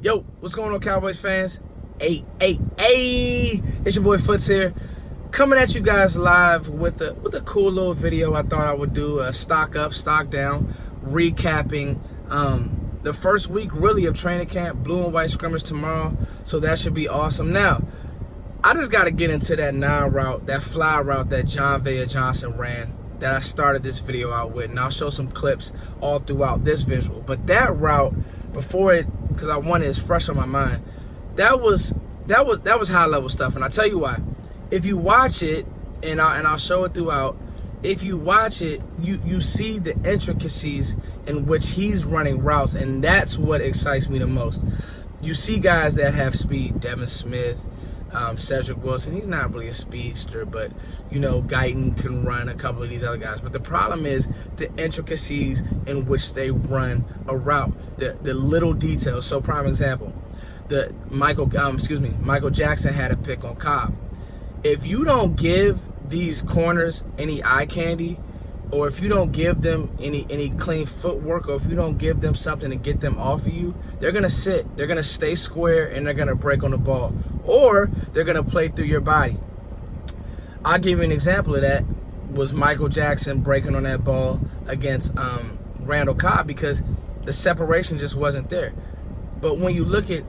Yo, what's going on, Cowboys fans? Hey, it's your boy Foots here, coming at you guys live with a cool little video I thought I would do, a stock up, stock down, recapping the first week really of training camp, blue and white scrimmage tomorrow, so that should be awesome. Now, I just got to get into that 9 route, that fly route that Jon'Vea Johnson ran, that I started this video out with, and I'll show some clips all throughout this visual. But that route, before it, because I want it, it's fresh on my mind, that was high level stuff. And I'll tell you why. If you watch it, and I'll show it throughout, if you watch it, you see the intricacies in which he's running routes, and that's what excites me the most. You see guys that have speed, Devin Smith, Cedric Wilson. He's not really a speedster, but you know, Guyton can run, a couple of these other guys. But the problem is the intricacies in which they run a route, the little details. So prime example, Michael Jackson had a pick on Cobb. If you don't give these corners any eye candy, or if you don't give them any clean footwork, or if you don't give them something to get them off of you, they're gonna sit, they're gonna stay square, and they're gonna break on the ball, or they're gonna play through your body. I'll give you an example of that. Was Michael Jackson breaking on that ball against Randall Cobb, because the separation just wasn't there. But when you look at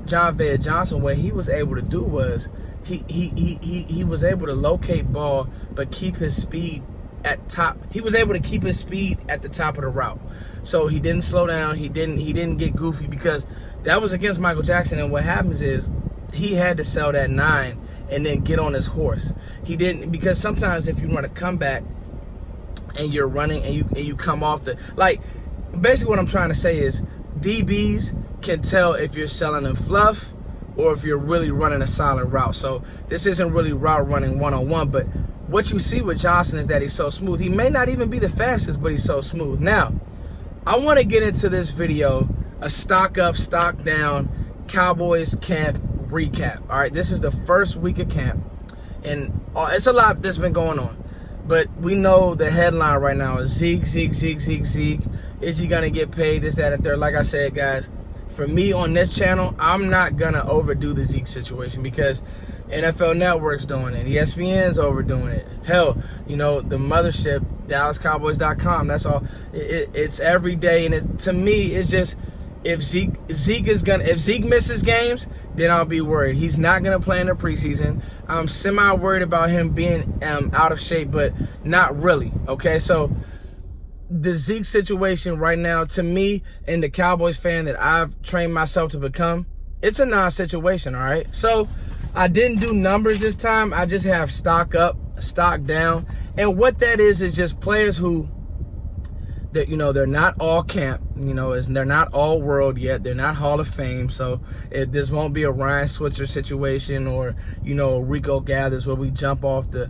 Jon'Vea Johnson, what he was able to do was he was able to locate ball but keep his speed at top. He was able to keep his speed at the top of the route. So he didn't slow down, he didn't get goofy, because that was against Michael Jackson. And what happens is he had to sell that 9 and then get on his horse. He didn't, because sometimes if you run a comeback and you're running and you come off the, like, basically what I'm trying to say is DBs can tell if you're selling them fluff or if you're really running a solid route. So this isn't really route running 101, but what you see with Johnson is that he's so smooth. He may not even be the fastest, but he's so smooth. Now, I want to get into this video, a stock up, stock down, Cowboys camp recap. All right, this is the first week of camp, and it's a lot that's been going on. But we know the headline right now is Zeke. Is he going to get paid, this, that, and third? Like I said, guys, for me on this channel, I'm not going to overdo the Zeke situation, because NFL Network's doing it. ESPN's overdoing it. Hell, you know, the mothership, DallasCowboys.com, that's all. It's every day. And to me, it's just, if Zeke misses games, then I'll be worried. He's not going to play in the preseason. I'm semi-worried about him being out of shape, but not really, okay? So the Zeke situation right now, to me, and the Cowboys fan that I've trained myself to become, it's a non-situation, all right? So I didn't do numbers this time. I just have stock up, stock down. And what that is just players who, that, you know, they're not all camp, you know, they're not all world yet, they're not Hall of Fame, so this won't be a Ryan Switzer situation, or, you know, Rico Gathers where we jump off the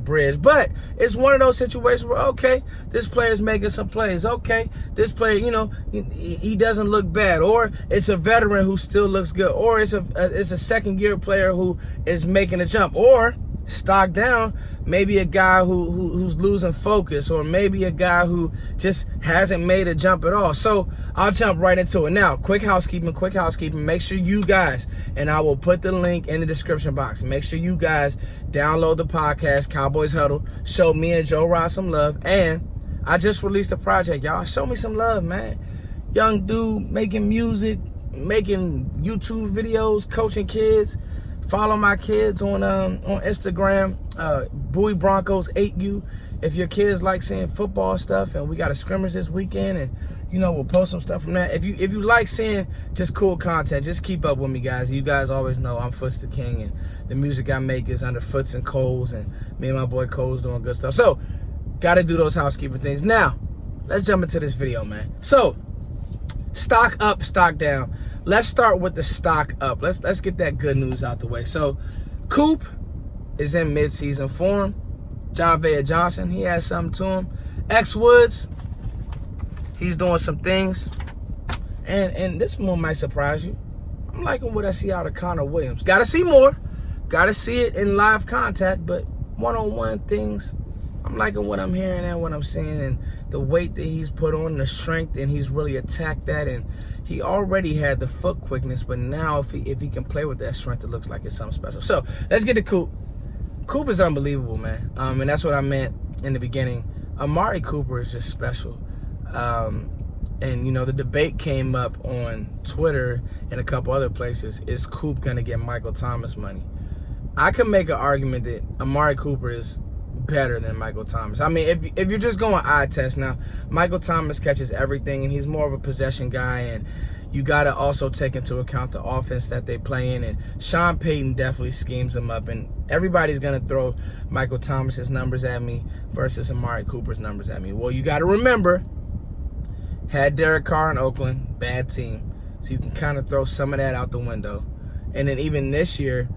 bridge. But it's one of those situations where, okay, this player's making some plays, okay, this player, you know, he doesn't look bad, or it's a veteran who still looks good, or it's a second year player who is making a jump, or stock down, maybe a guy who's losing focus, or maybe a guy who just hasn't made a jump at all. So I'll jump right into it. Now, quick housekeeping. Make sure you guys, and I will put the link in the description box, make sure you guys download the podcast, Cowboys Huddle. Show me and Joe Rod some love. And I just released a project, y'all. Show me some love, man. Young dude making music, making YouTube videos, coaching kids. Follow my kids on Instagram, Bowie Broncos 8U. If your kids like seeing football stuff, and we got a scrimmage this weekend, and you know, we'll post some stuff from that. If you like seeing just cool content, just keep up with me, guys. You guys always know I'm Foots the King, and the music I make is under Foots and Coles, and me and my boy Coles doing good stuff. So, gotta do those housekeeping things. Now, let's jump into this video, man. So, stock up, stock down. Let's start with the stock up. Let's get that good news out the way. So, Coop is in midseason form. Jon'Vea Johnson, he has something to him. X Woods, he's doing some things. And this one might surprise you. I'm liking what I see out of Connor Williams. Got to see more. Got to see it in live contact, but one-on-one things, I'm liking what I'm hearing and what I'm seeing, and the weight that he's put on, the strength, and he's really attacked that. And he already had the foot quickness, but now if he can play with that strength, it looks like it's something special. So let's get to Coop. Coop is unbelievable, man. And that's what I meant in the beginning. Amari Cooper is just special. And, you know, the debate came up on Twitter and a couple other places. Is Coop going to get Michael Thomas money? I can make an argument that Amari Cooper is better than Michael Thomas. I mean, if you're just going eye test now, Michael Thomas catches everything, and he's more of a possession guy, and you got to also take into account the offense that they play in, and Sean Payton definitely schemes them up, and everybody's going to throw Michael Thomas's numbers at me versus Amari Cooper's numbers at me. Well, you got to remember, had Derek Carr in Oakland, bad team, so you can kind of throw some of that out the window. And then even this year,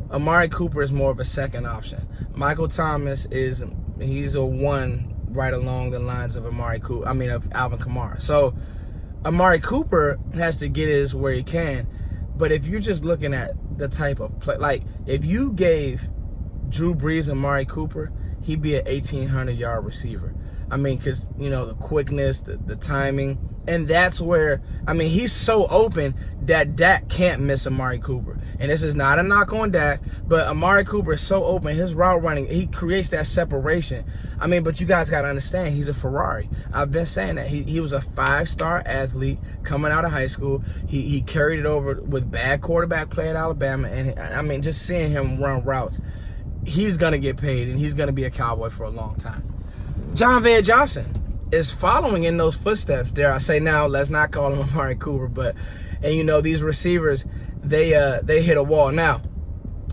Amari Cooper is more of a second option. Michael Thomas he's a one right along the lines of of Alvin Kamara. So Amari Cooper has to get his where he can. But if you're just looking at the type of play, like if you gave Drew Brees Amari Cooper, he'd be an 1,800-yard receiver. I mean, because, you know, the quickness, the timing, and that's where, I mean, he's so open that Dak can't miss Amari Cooper. And this is not a knock on Dak, but Amari Cooper is so open. His route running, he creates that separation. I mean, but you guys got to understand, he's a Ferrari. I've been saying that. He was a 5-star athlete coming out of high school. He carried it over with bad quarterback play at Alabama. And, I mean, just seeing him run routes, he's going to get paid, and he's going to be a Cowboy for a long time. John Van Johnson is following in those footsteps, dare I say. Now, let's not call him Amari Cooper, and you know, these receivers, they hit a wall. Now,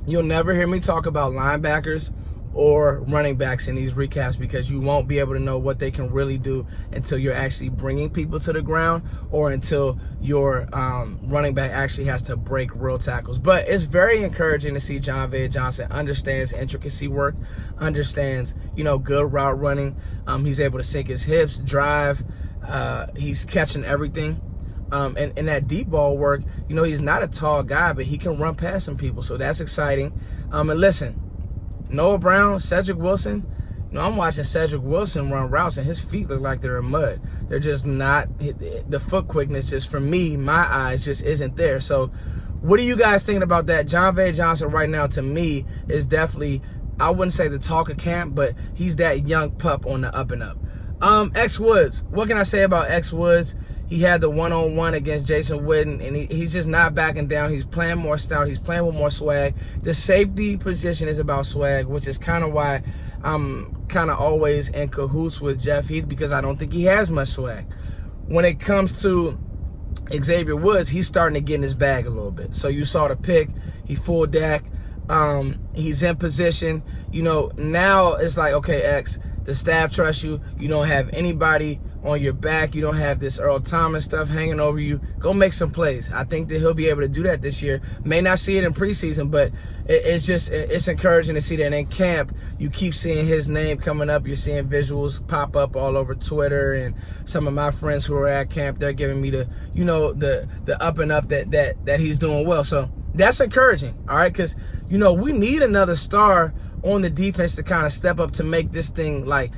you'll never hear me talk about linebackers or running backs in these recaps, because you won't be able to know what they can really do until you're actually bringing people to the ground, or until your running back actually has to break real tackles. But it's very encouraging to see John Van Johnson understands intricacy work, understands, you know, good route running. He's able to sink his hips, drive. He's catching everything. And that deep ball work, you know, he's not a tall guy, but he can run past some people. So that's exciting. And listen, Noah Brown, Cedric Wilson, you know, I'm watching Cedric Wilson run routes, and his feet look like they're in mud. They're just not, the foot quickness just, for me, my eyes, just isn't there. So what are you guys thinking about that? John Van Johnson right now, to me, is definitely, I wouldn't say the talk of camp, but he's that young pup on the up and up. X Woods, what can I say about X Woods? He had the one-on-one against Jason Witten, and he's just not backing down. He's playing more stout. He's playing with more swag. The safety position is about swag, which is kind of why I'm kind of always in cahoots with Jeff Heath, because I don't think he has much swag. When it comes to Xavier Woods, he's starting to get in his bag a little bit. So you saw the pick. He full Dak. He's in position. You know, now it's like, okay, X, the staff trusts you. You don't have anybody on your back. You don't have this Earl Thomas stuff hanging over you. Go make some plays. I think that he'll be able to do that this year. May not see it in preseason, but it's encouraging to see that in camp. You keep seeing his name coming up. You're seeing visuals pop up all over Twitter, and some of my friends who are at camp, they're giving me the, you know, the up and up that he's doing well. So that's encouraging, all right? Because, you know, we need another star on the defense to kind of step up to make this thing like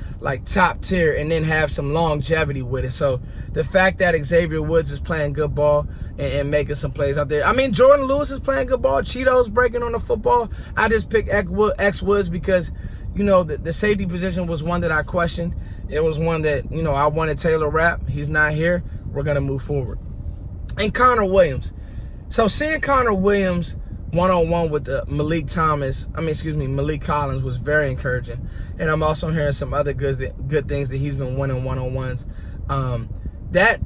top tier, and then have some longevity with it. So the fact that Xavier Woods is playing good ball and making some plays out there. I mean, Jordan Lewis is playing good ball. Cheeto's breaking on the football. I just picked X Woods because, you know, the safety position was one that I questioned. It was one that, you know, I wanted Taylor Rapp. He's not here. We're going to move forward. And Connor Williams. So seeing Connor Williams one-on-one with Malik Collins was very encouraging. And I'm also hearing some other good things that he's been winning one-on-ones. That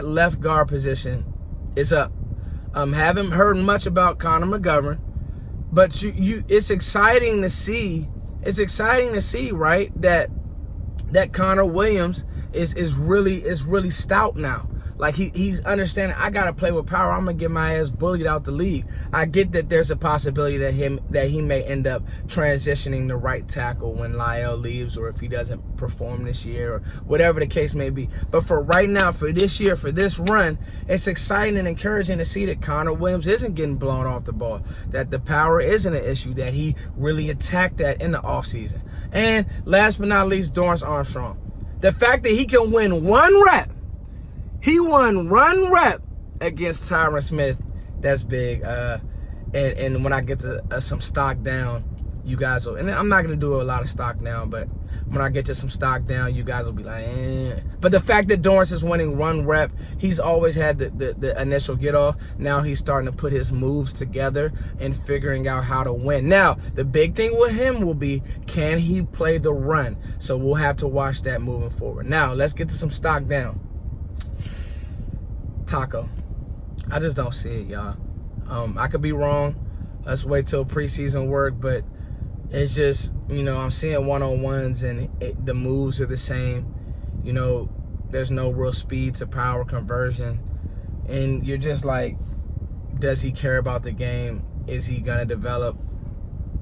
left guard position is up. Haven't heard much about Connor McGovern, but it's exciting to see. It's exciting to see, right, that Connor Williams is really stout now. Like he's understanding, I gotta play with power. I'm gonna get my ass bullied out the league. I get that there's a possibility that he may end up transitioning to right tackle when Lyle leaves, or if he doesn't perform this year, or whatever the case may be. But for right now, for this year, for this run, it's exciting and encouraging to see that Connor Williams isn't getting blown off the ball, that the power isn't an issue, that he really attacked that in the offseason. And last but not least, Dorrance Armstrong. The fact that he can win one rep, he won one rep against Tyron Smith, that's big. And when I get to some stock down, you guys will, and I'm not going to do a lot of stock down, but when I get to some stock down, you guys will be like, eh. But the fact that Dorrance is winning one rep, he's always had the initial get off. Now he's starting to put his moves together and figuring out how to win. Now, the big thing with him will be, can he play the run? So we'll have to watch that moving forward. Now, let's get to some stock down. Taco. I just don't see it, y'all. I could be wrong. Let's wait till preseason work, but it's just, I'm seeing one-on-ones and the moves are the same. There's no real speed to power conversion. And you're just like, does he care about the game? Is he going to develop?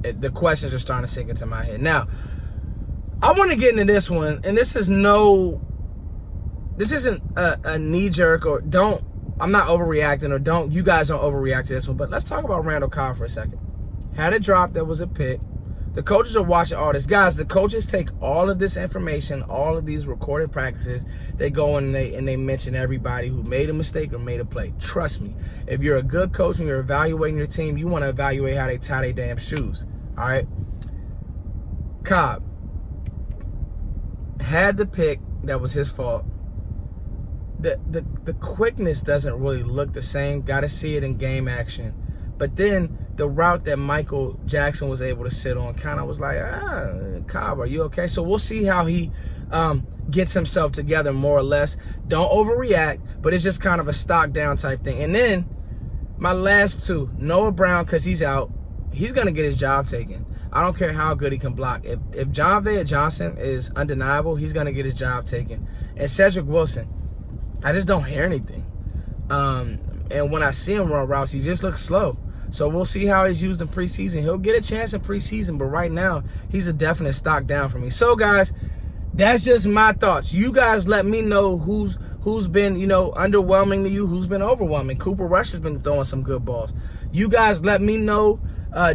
The questions are starting to sink into my head. Now, I want to get into this one, and this isn't a knee-jerk or I'm not overreacting, you guys don't overreact to this one, but let's talk about Randall Cobb for a second. Had a drop that was a pick. The coaches are watching all this. Guys, the coaches take all of this information, all of these recorded practices. They go in and they mention everybody who made a mistake or made a play. Trust me, if you're a good coach and you're evaluating your team, you want to evaluate how they tie their damn shoes. All right? Cobb had the pick that was his fault. The quickness doesn't really look the same. Got to see it in game action. But then the route that Michael Jackson was able to sit on kind of was like, Cobb, are you okay? So we'll see how he gets himself together more or less. Don't overreact, but it's just kind of a stock down type thing. And then my last two, Noah Brown, because he's out, he's going to get his job taken. I don't care how good he can block. If John Vea Johnson is undeniable, he's going to get his job taken. And Cedric Wilson, I just don't hear anything. And when I see him run routes, he just looks slow. So we'll see how he's used in preseason. He'll get a chance in preseason, but right now, he's a definite stock down for me. So, guys, that's just my thoughts. You guys let me know who's been, underwhelming to you, who's been overwhelming. Cooper Rush has been throwing some good balls. You guys let me know.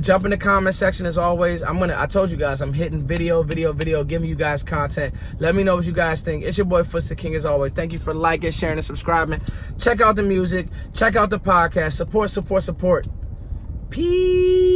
Jump in the comment section as always. I told you guys, I'm hitting video, giving you guys content. Let me know what you guys think. It's your boy Foots the King as always. Thank you for liking, sharing, and subscribing. Check out the music. Check out the podcast. Support. Peace.